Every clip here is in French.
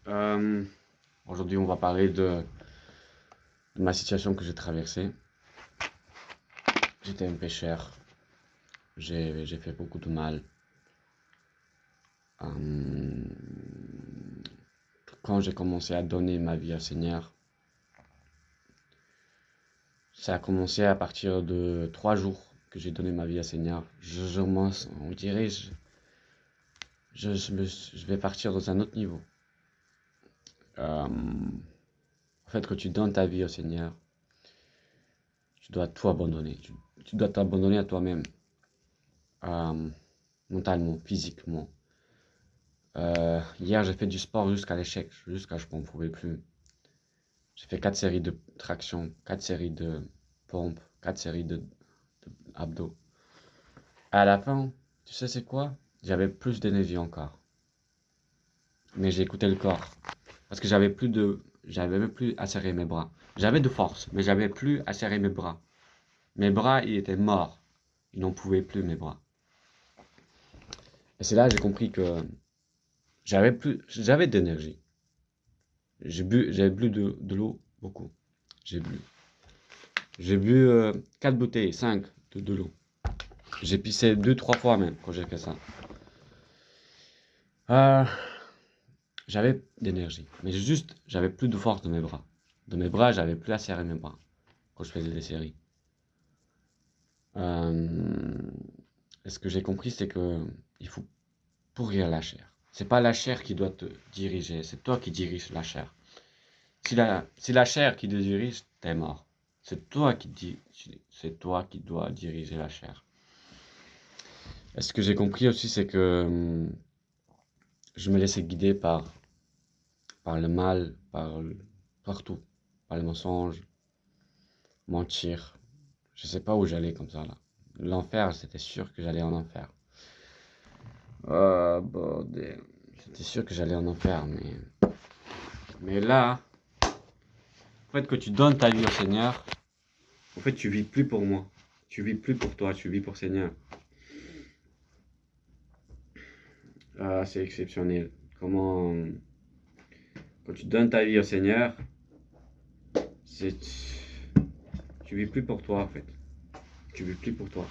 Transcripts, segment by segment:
Euh, Aujourd'hui, on va parler de ma situation que j'ai traversée. J'étais un pécheur. J'ai fait beaucoup de mal. Euh, Quand j'ai commencé à donner ma vie au Seigneur, ça a commencé à partir de 3 jours que j'ai donné ma vie au Seigneur. On dirait, je vais partir dans un autre niveau. En fait, quand tu donnes ta vie au Seigneur, tu dois tout abandonner. Tu dois t'abandonner à toi-même, euh, mentalement, physiquement. Hier, j'ai fait du sport jusqu'à l'échec, jusqu'à je m'en pouvais plus. J'ai fait 4 séries de traction, 4 séries de pompes, 4 séries de abdos. À la fin, tu sais c'est quoi? J'avais plus d'énergie encore. Mais j'ai écouté le corps. Parce que j'avais même plus à serrer mes bras. J'avais de force, mais j'avais plus à serrer mes bras. Mes bras, ils étaient morts. Ils n'en pouvaient plus, mes bras. Et c'est là que j'ai compris que j'avais d'énergie. J'ai bu de l'eau, beaucoup. J'ai bu. J'ai bu 4 bouteilles, 5 de l'eau. J'ai pissé 2, 3 fois même quand j'ai fait ça. Euh, J'avais d'énergie. Mais juste, j'avais plus de force de mes bras. De mes bras, j'avais plus à serrer mes bras quand je faisais des séries. Euh, et ce que j'ai compris, c'est que il faut pourrir la chair. C'est pas la chair qui doit te diriger, c'est toi qui diriges la chair. Si la chair qui te dirige, t'es mort. C'est toi qui dois diriger la chair. Et ce que j'ai compris aussi, c'est que je me laissais guider par le mal, partout, par les mensonges, mentir. Je sais pas où j'allais comme ça là. L'enfer, c'était sûr que j'allais en enfer. Bordel. C'était sûr que j'allais en enfer, mais là, en fait, quand tu donnes ta vie au Seigneur, en fait, tu vis plus pour moi. Tu vis plus pour toi, tu vis pour le Seigneur. Ah, c'est exceptionnel. Quand tu donnes ta vie au Seigneur, c'est, tu vis plus pour toi en fait. Tu vis plus pour toi.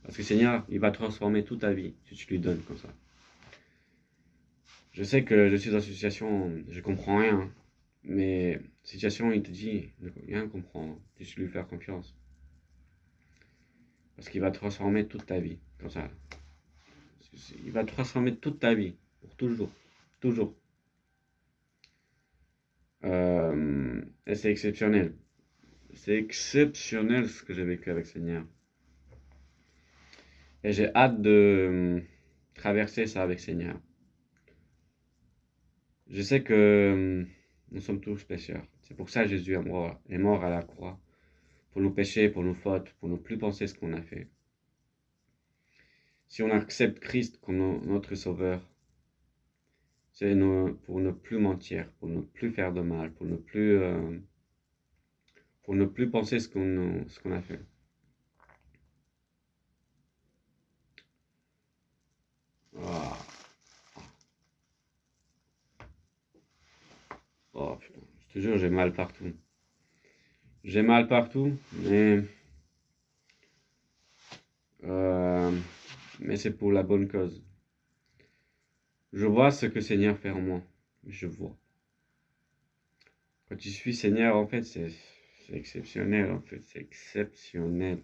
Parce que le Seigneur, il va transformer toute ta vie si tu lui donnes comme ça. Je sais que je suis dans une situation, je comprends rien. Mais situation, il te dit, rien comprendre. Tu dois lui faire confiance. Parce qu'il va transformer toute ta vie. Comme ça. Il va transformer toute ta vie. Pour toujours. Toujours. Et c'est exceptionnel. C'est exceptionnel ce que j'ai vécu avec le Seigneur. Et j'ai hâte de traverser ça avec le Seigneur. Je sais que nous sommes tous pécheurs. C'est pour ça que Jésus est mort à la croix. Pour nos péchés, pour nos fautes, pour ne plus penser ce qu'on a fait. Si on accepte Christ comme notre sauveur, c'est pour ne plus mentir, pour ne plus faire de mal, pour ne plus penser ce qu'on a fait. Oh, oh putain, je te jure, j'ai mal partout. J'ai mal partout, euh, mais c'est pour la bonne cause. Je vois ce que le Seigneur fait en moi. Je vois. Quand tu suis Seigneur, en fait, c'est exceptionnel, en fait. C'est exceptionnel.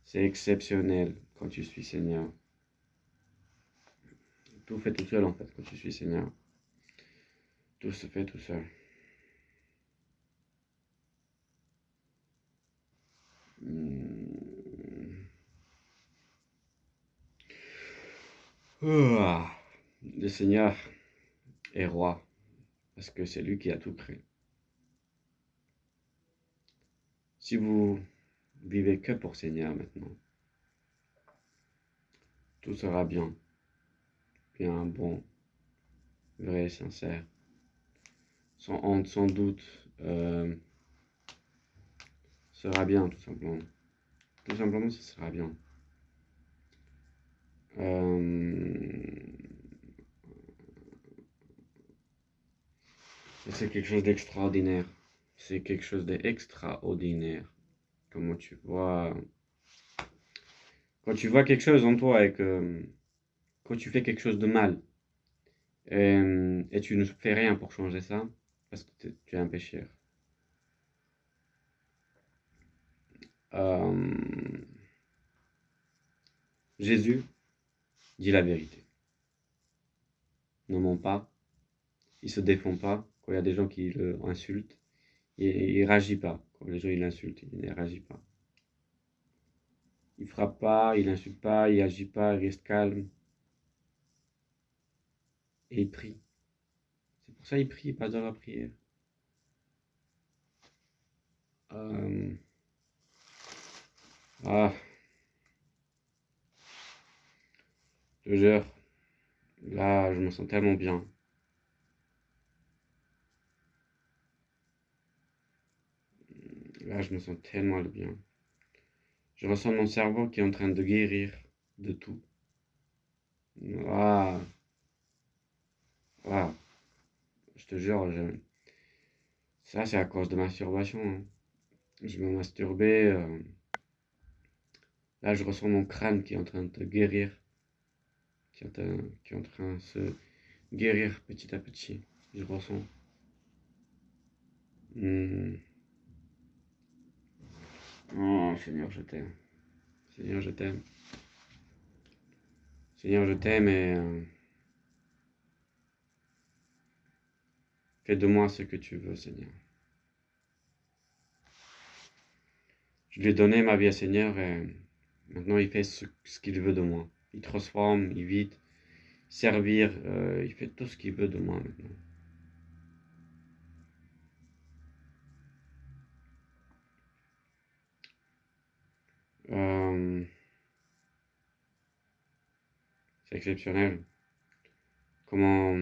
C'est exceptionnel quand tu suis Seigneur. Tout fait tout seul, en fait, quand tu suis Seigneur. Tout se fait tout seul. Le Seigneur est roi, parce que c'est lui qui a tout créé. Si vous vivez que pour Seigneur maintenant, tout sera bien, bien, bon, vrai, sincère, sans honte, sans doute, sera bien, tout simplement. Tout simplement, ça sera bien. Euh, C'est quelque chose d'extraordinaire. C'est quelque chose d'extraordinaire. Comment tu vois... Quand tu vois quelque chose en toi et que... Quand tu fais quelque chose de mal, et tu ne fais rien pour changer ça, parce que tu es un pécheur. Euh, Jésus dit la vérité. Ne ment pas. Il se défend pas. Quand il y a des gens qui l'insultent, il réagit pas. Quand les gens l'insultent, il ne réagit pas. Il frappe pas, il n'insulte pas, il agit pas, il reste calme. Et il prie. C'est pour ça qu'il prie, il passe dans la prière. Euh, Ah, je te jure, là, je me sens tellement bien. Là, je me sens tellement bien. Je ressens mon cerveau qui est en train de guérir de tout. Ah, ah, je te jure, ça c'est à cause de masturbation, hein. Je me masturbais. Là, je ressens mon crâne qui est en train de guérir, qui est en train de se guérir petit à petit. Je ressens. Hmm. Oh, Seigneur, je t'aime. Seigneur, je t'aime. Seigneur, je t'aime et fais de moi ce que tu veux, Seigneur. Je lui ai donné ma vie à Seigneur et maintenant il fait ce qu'il veut de moi. Il transforme, il vide, servir, il fait tout ce qu'il veut de moi maintenant. Euh, c'est exceptionnel. Comment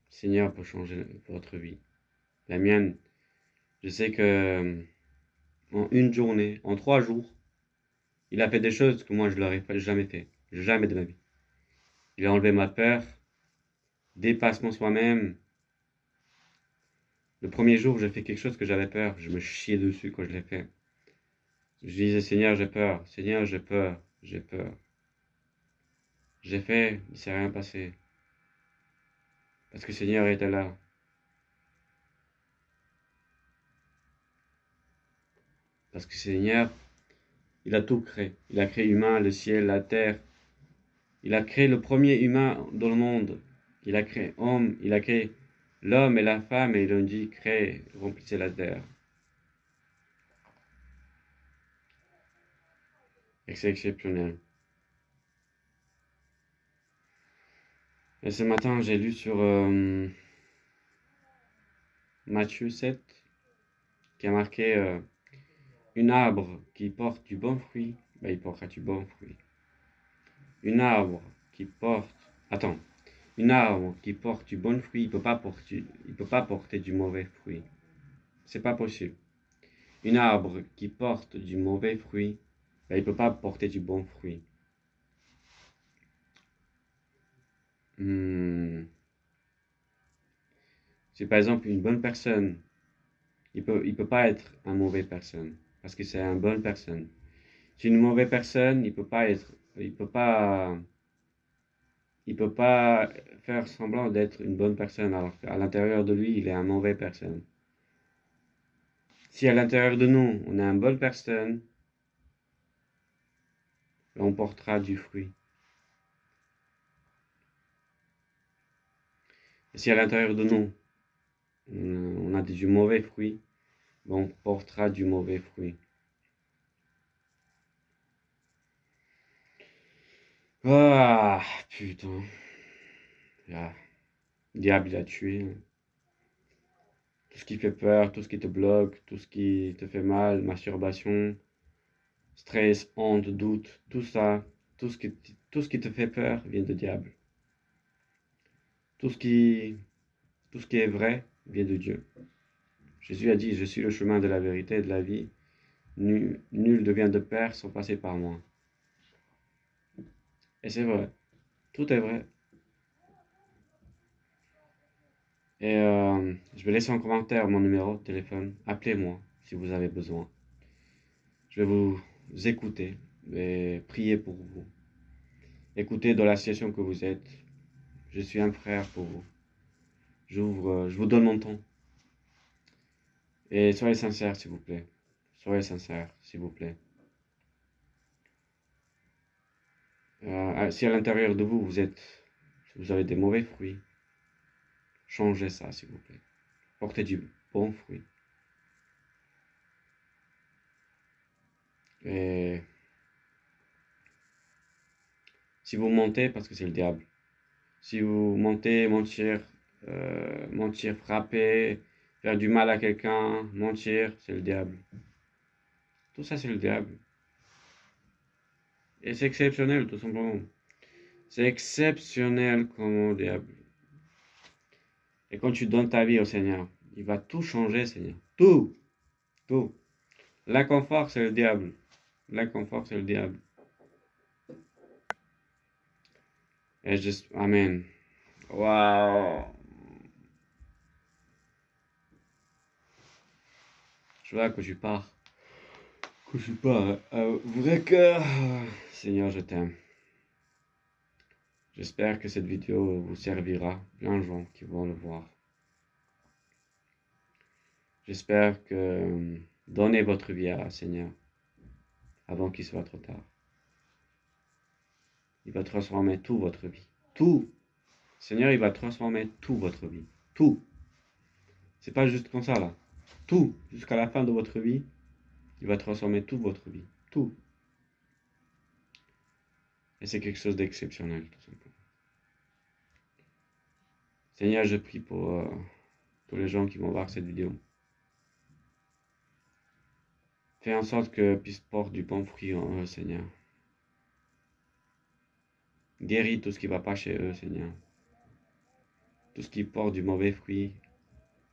Seigneur peut changer votre vie. La mienne, je sais que en une journée, en 3 jours, il a fait des choses que moi je n'aurais jamais fait. Jamais de ma vie. Il a enlevé ma peur, dépassement soi-même. Le premier jour, j'ai fait quelque chose que j'avais peur. Je me chiais dessus quand je l'ai fait. Je disais, Seigneur, j'ai peur. Seigneur, j'ai peur. J'ai peur. J'ai fait, il ne s'est rien passé. Parce que Seigneur était là. Parce que Seigneur, il a tout créé. Il a créé l'humain, le ciel, la terre. Il a créé le premier humain dans le monde. Il a créé homme, il a créé l'homme et la femme et il a dit, créez, remplissez la terre. Et c'est exceptionnel. Et ce matin, j'ai lu sur Matthieu 7, qui a marqué une arbre qui porte du bon fruit, ben, il portera du bon fruit. Une arbre qui porte... Attends. Une arbre qui porte du bon fruit, il peut pas porter du mauvais fruit. C'est pas possible. Une arbre qui porte du mauvais fruit, ben, il peut pas porter du bon fruit. C'est par exemple une bonne personne. Il peut pas être une mauvaise personne parce que c'est une bonne personne. C'est une mauvaise personne, il peut pas faire semblant d'être une bonne personne alors qu'à l'intérieur de lui, il est une mauvaise personne. Si à l'intérieur de nous, on est une bonne personne, on portera du fruit. Et si à l'intérieur de nous, on a du mauvais fruit, on portera du mauvais fruit. Ah, putain. Ah, le diable, il a tué. Tout ce qui fait peur, tout ce qui te bloque, tout ce qui te fait mal, masturbation, stress, honte, doute, tout ça, tout ce qui te fait peur vient du diable. Tout ce qui, tout ce qui est vrai vient de Dieu. Jésus a dit, je suis le chemin de la vérité et de la vie. Nul ne vient de Père sans passer par moi. Et c'est vrai. Tout est vrai. Et je vais laisser en commentaire mon numéro de téléphone. Appelez-moi si vous avez besoin. Je vais vous écouter et prier pour vous. Écoutez dans la situation que vous êtes. Je suis un frère pour vous. Je vous donne mon temps. Et soyez sincères, s'il vous plaît. Soyez sincères, s'il vous plaît. Si à l'intérieur de vous, vous avez des mauvais fruits, changez ça, s'il vous plaît. Portez du bon fruit. Et si vous mentez, parce que c'est le diable. Si vous mentez, mentir, frapper, faire du mal à quelqu'un, mentir, c'est le diable. Tout ça, c'est le diable. Et c'est exceptionnel, tout simplement. C'est exceptionnel comme le diable. Et quand tu donnes ta vie au Seigneur, il va tout changer, Seigneur. Tout. Tout. L'inconfort, c'est le diable. L'inconfort, c'est le diable. Et Amen. Waouh. Je vois que je pars. Que je pars à vrai cœur. Seigneur, je t'aime. J'espère que cette vidéo vous servira. Plein de gens qui vont le voir. J'espère que donnez votre vie à Seigneur avant qu'il soit trop tard. Il va transformer toute votre vie. Tout. Seigneur, il va transformer toute votre vie. Tout. C'est pas juste comme ça là. Tout. Jusqu'à la fin de votre vie, il va transformer toute votre vie. Tout. Et c'est quelque chose d'exceptionnel, tout simplement. Seigneur, je prie pour tous les gens qui vont voir cette vidéo. Fais en sorte que puissent porter du bon fruit en eux, Seigneur. Guéris tout ce qui ne va pas chez eux, Seigneur. Tout ce qui porte du mauvais fruit,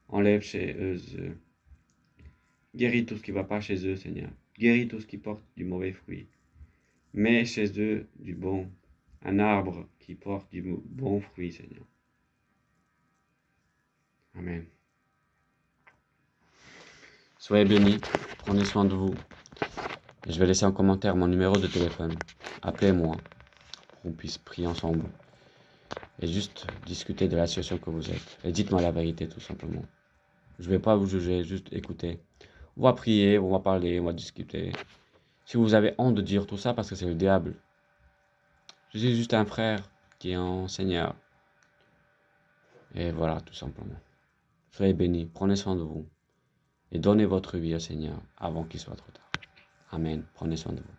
enlève chez eux. Guéris tout ce qui ne va pas chez eux, Seigneur. Guéris tout ce qui porte du mauvais fruit. Mets chez eux du bon, un arbre qui porte du bon fruit, Seigneur. Amen. Soyez bénis, prenez soin de vous. Et je vais laisser en commentaire mon numéro de téléphone. Appelez-moi pour qu'on puisse prier ensemble. Et juste discuter de la situation que vous êtes. Et dites-moi la vérité, tout simplement. Je ne vais pas vous juger, juste écouter. On va prier, on va parler, on va discuter. Si vous avez honte de dire tout ça, parce que c'est le diable. Je suis juste un frère qui est un Seigneur. Et voilà, tout simplement. Soyez bénis, prenez soin de vous. Et donnez votre vie au Seigneur avant qu'il soit trop tard. Amen. Prenez soin de vous.